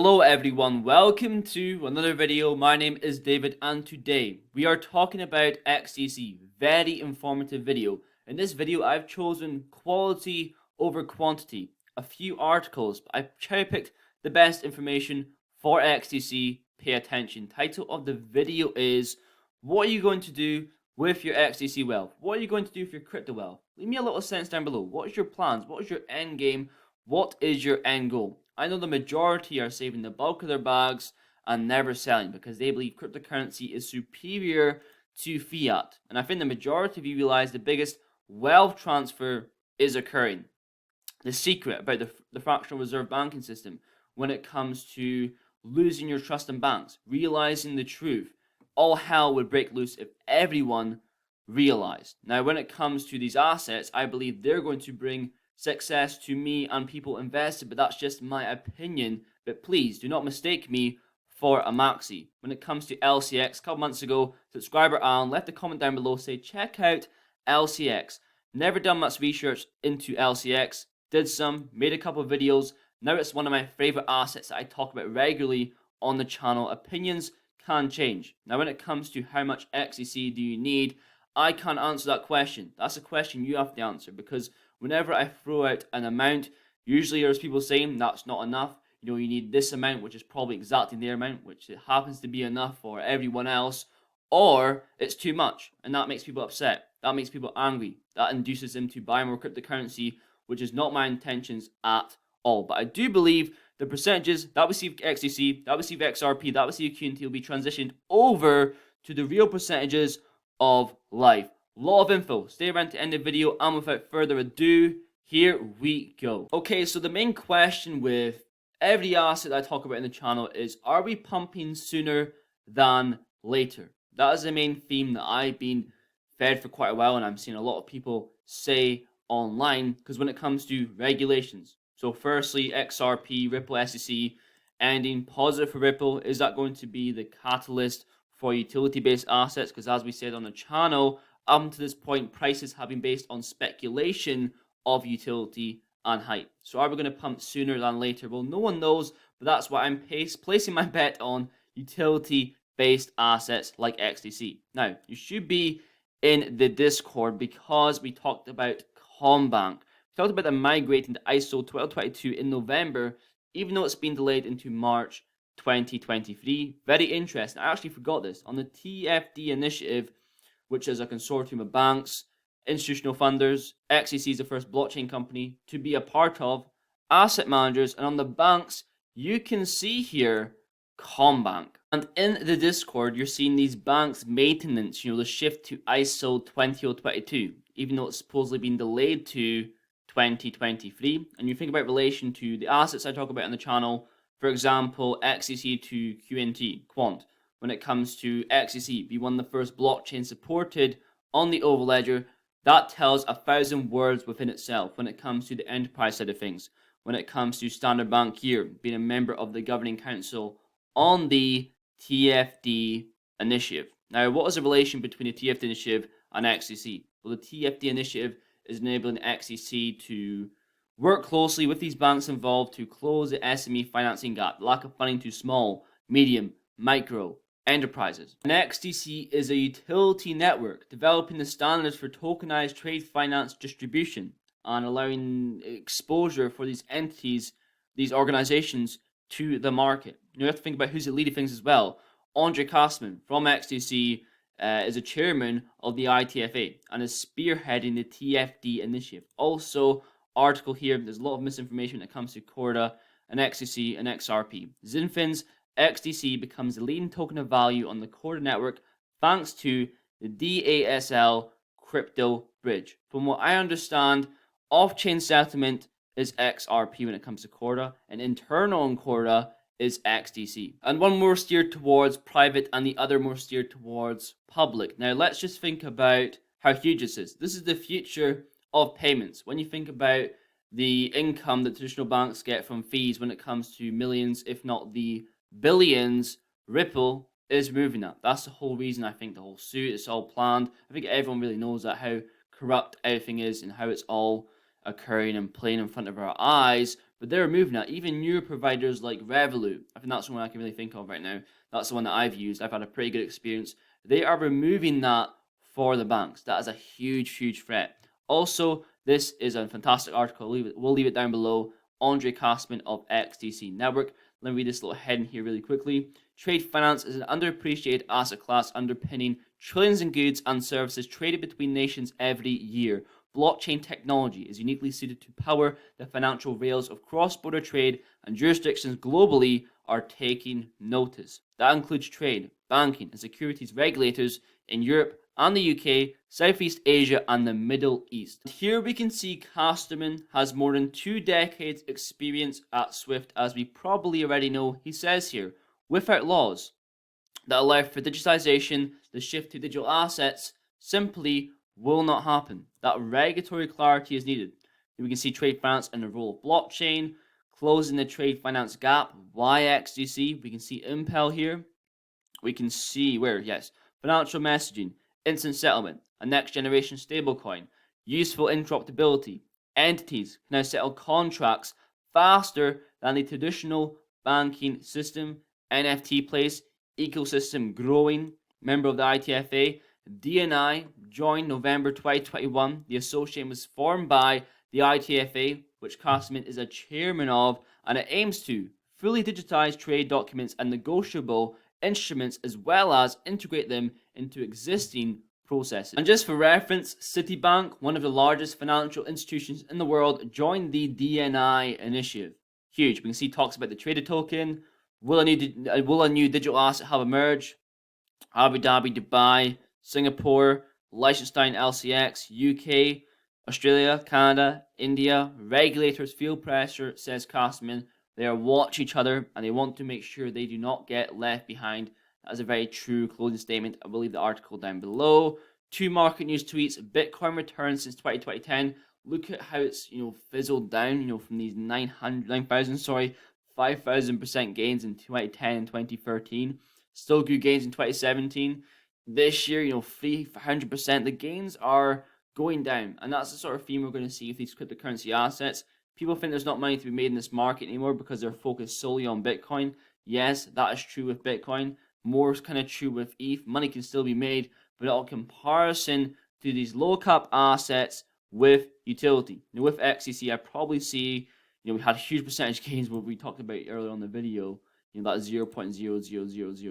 Hello everyone, welcome to another video. My name is David and today we are talking about XDC. Very informative video. In this video I've chosen quality over quantity. A few articles, but I've cherry-picked the best information for XDC. Pay attention. Title of the video is, what are you going to do with your XDC wealth? What are you going to do with your crypto wealth? Leave me a little sense down below. What is your plans? What is your end game? What is your end goal? I know the majority are saving the bulk of their bags and never selling because they believe cryptocurrency is superior to fiat. And I think the majority of you realize the biggest wealth transfer is occurring. The secret about the fractional reserve banking system when it comes to losing your trust in banks, realizing the truth. All hell would break loose if everyone realized. Now, when it comes to these assets, I believe they're going to bring success to me and people invested, but that's just my opinion. But please do not mistake me for a maxi. When it comes to LCX, a couple months ago, subscriber Alan left a comment down below, say check out LCX. Never done much research into LCX, did some, made a couple of videos. Now it's one of my favorite assets that I talk about regularly on the channel. Opinions can change. Now when it comes to how much XDC do you need, I can't answer that question. That's a question you have to answer, because whenever I throw out an amount, usually there's people saying that's not enough. You know, you need this amount, which is probably exactly their amount, which it happens to be enough for everyone else, or it's too much, and that makes people upset. That makes people angry. That induces them to buy more cryptocurrency, which is not my intentions at all. But I do believe the percentages that we see for XDC, that we see for XRP, that we see for QNT will be transitioned over to the real percentages of life. Lot of info. Stay around to end the video, and without further ado, here we go. Okay, so the main question with every asset that I talk about in the channel is, are we pumping sooner than later? That is the main theme that I've been fed for quite a while, and I'm seeing a lot of people say online, because when it comes to regulations. So firstly, XRP, Ripple, SEC, ending positive for Ripple. Is that going to be the catalyst for utility-based assets? Because as we said on the channel, up to this point, prices have been based on speculation of utility and hype. So are we going to pump sooner than later? Well, no one knows, but that's why I'm placing my bet on utility-based assets like XDC. Now, you should be in the Discord because we talked about Combank. We talked about them migrating to ISO 1222 in November, even though it's been delayed into March 2023. Very interesting. I actually forgot this. On the TFD initiative, which is a consortium of banks, institutional funders, XDC is the first blockchain company to be a part of, asset managers, and on the banks, you can see here Combank. And in the Discord, you're seeing these banks' maintenance, the shift to ISO 20022, even though it's supposedly been delayed to 2023. And you think about relation to the assets I talk about on the channel, for example, XDC to QNT, Quant. When it comes to XDC, be one of the first blockchains supported on the Overledger, that tells 1,000 words within itself when it comes to the enterprise side of things. When it comes to Standard Bank here, being a member of the governing council on the TFD initiative. Now, what is the relation between the TFD initiative and XDC? Well, the TFD initiative is enabling XDC to work closely with these banks involved to close the SME financing gap, the lack of funding to small, medium, micro enterprises. And XDC is a utility network developing the standards for tokenized trade finance distribution and allowing exposure for these entities, these organizations, to the market. You have to think about who's leading things as well. Andre Kastman from XDC is a chairman of the ITFA and is spearheading the TFD initiative. Also, article here, there's a lot of misinformation when it comes to Corda and XDC and XRP. Zinfin's XDC becomes the leading token of value on the Corda network thanks to the DASL crypto bridge. From what I understand, off-chain settlement is XRP when it comes to Corda, and internal on Corda is XDC. And one more steered towards private and the other more steered towards public. Now let's just think about how huge this is. This is the future of payments. When you think about the income that traditional banks get from fees when it comes to millions, if not the billions, Ripple is moving up. That's the whole reason I think the whole suit is all planned. I think everyone really knows that, how corrupt everything is and how it's all occurring and playing in front of our eyes. but they're removing that. Even newer providers like Revolut, I think that's the one I can really think of right now. That's the one that I've used. I've had a pretty good experience. They are removing that for the banks. That is a huge threat. Also, this is a fantastic article. We'll leave it down below. Andre Kastman of XDC Network. Let me read this little heading here really quickly. Trade finance is an underappreciated asset class underpinning trillions in goods and services traded between nations every year. Blockchain technology is uniquely suited to power the financial rails of cross-border trade, and jurisdictions globally are taking notice. That includes trade, banking, and securities regulators in Europe and the UK, Southeast Asia, and the Middle East. Here we can see Casterman has more than 2 decades experience at Swift, as we probably already know. He says here, without laws that allow for digitization, the shift to digital assets simply will not happen. That regulatory clarity is needed. We can see trade finance and the role of blockchain, closing the trade finance gap, XDC. We can see Impel here. We can see where, yes, financial messaging, instant settlement, a next generation stablecoin, useful interoperability. Entities can now settle contracts faster than the traditional banking system. NFT plays, ecosystem growing, member of the ITFA. DNI joined November 2021. The association was formed by the ITFA, which Casterman is a chairman of, and it aims to fully digitize trade documents and negotiable instruments, as well as integrate them into existing processes. And just for reference, Citibank, one of the largest financial institutions in the world, joined the DNI initiative. Huge. We can see talks about the traded token. Will a new digital asset have emerged? Abu Dhabi, Dubai, Singapore, Liechtenstein, LCX, UK, Australia, Canada, India. Regulators feel pressure, says Casterman. They are watching each other and they want to make sure they do not get left behind. That is a very true closing statement. I will leave the article down below. 2 market news tweets. Bitcoin returns since 2010. Look at how it's fizzled down. From these 5,000% gains in 2010 and 2013. Still good gains in 2017. This year, 300%. The gains are going down, and that's the sort of theme we're going to see with these cryptocurrency assets. People think there's not money to be made in this market anymore because they're focused solely on Bitcoin. Yes, that is true with Bitcoin. More is kind of true with ETH. Money can still be made, but in comparison to these low cap assets with utility. With XDC, I probably see, we had huge percentage gains what we talked about earlier on the video. That 0.00006,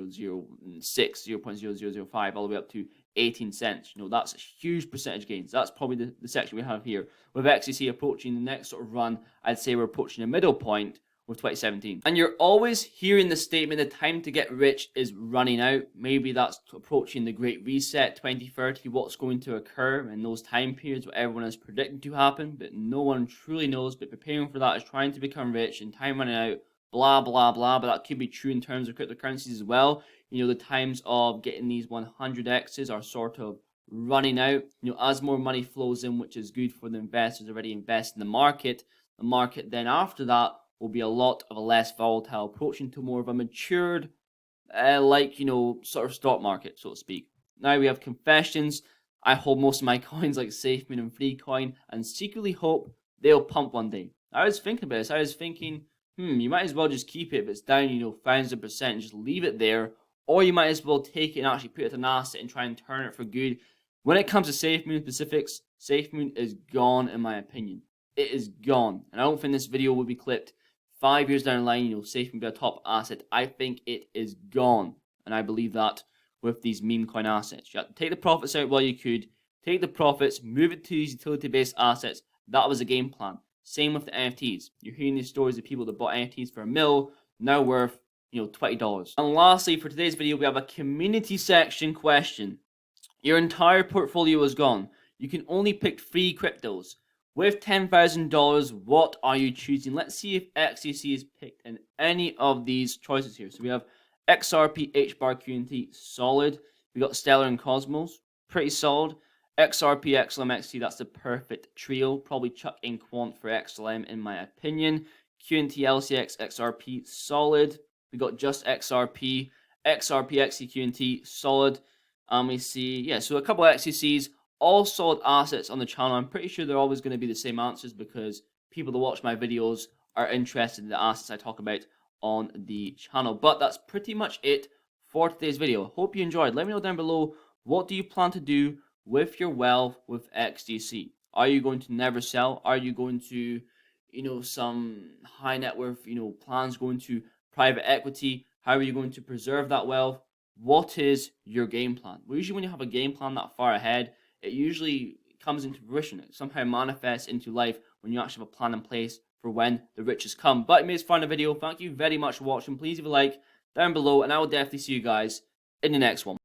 0.0005, all the way up to 18 cents. That's huge percentage gains. That's probably the section we have here. With XDC approaching the next sort of run, I'd say we're approaching a middle point with 2017. And you're always hearing the statement, the time to get rich is running out. Maybe that's approaching the Great Reset 2030, what's going to occur in those time periods, what everyone is predicting to happen, but no one truly knows. But preparing for that is trying to become rich and time running out. Blah, blah, blah, but that could be true in terms of cryptocurrencies as well. The times of getting these 100x's are sort of running out. As more money flows in, which is good for the investors already invest in the market then after that will be a lot of a less volatile, approaching to more of a matured, sort of stock market, so to speak. Now we have confessions. I hold most of my coins like SafeMoon and FreeCoin and secretly hope they'll pump one day. I was thinking about this. I was thinking, you might as well just keep it if it's down, 1,000%, and just leave it there. Or you might as well take it and actually put it as an asset and try and turn it for good. When it comes to SafeMoon specifics, SafeMoon is gone in my opinion. It is gone. And I don't think this video will be clipped 5 years down the line, SafeMoon be a top asset. I think it is gone. And I believe that with these meme coin assets. You have to take the profits out while you could. Take the profits, move it to these utility-based assets. That was a game plan. Same with the NFTs. You're hearing these stories of people that bought NFTs for $1 million, now worth, $20. And lastly, for today's video, we have a community section question. Your entire portfolio is gone. You can only pick 3 cryptos. With $10,000, what are you choosing? Let's see if XDC is picked in any of these choices here. So we have XRP, HBAR, QNT, solid. We got Stellar and Cosmos, pretty solid. XRP, XLM, XT, that's the perfect trio. Probably chuck in Quant for XLM in my opinion. QNT, LCX, XRP, solid. We got just XRP, XT, QNT, solid. We see, so a couple of XCCs, all solid assets on the channel. I'm pretty sure they're always going to be the same answers because people that watch my videos are interested in the assets I talk about on the channel. But that's pretty much it for today's video. Hope you enjoyed. Let me know down below, what do you plan to do with your wealth with XDC? Are you going to never sell? Are you going to, some high net worth, plans going to private equity? How are you going to preserve that wealth? What is your game plan? Well, usually when you have a game plan that far ahead, it usually comes into fruition. It somehow manifests into life when you actually have a plan in place for when the riches come. But it made fun of the video. Thank you very much for watching. Please leave a like down below, and I will definitely see you guys in the next one.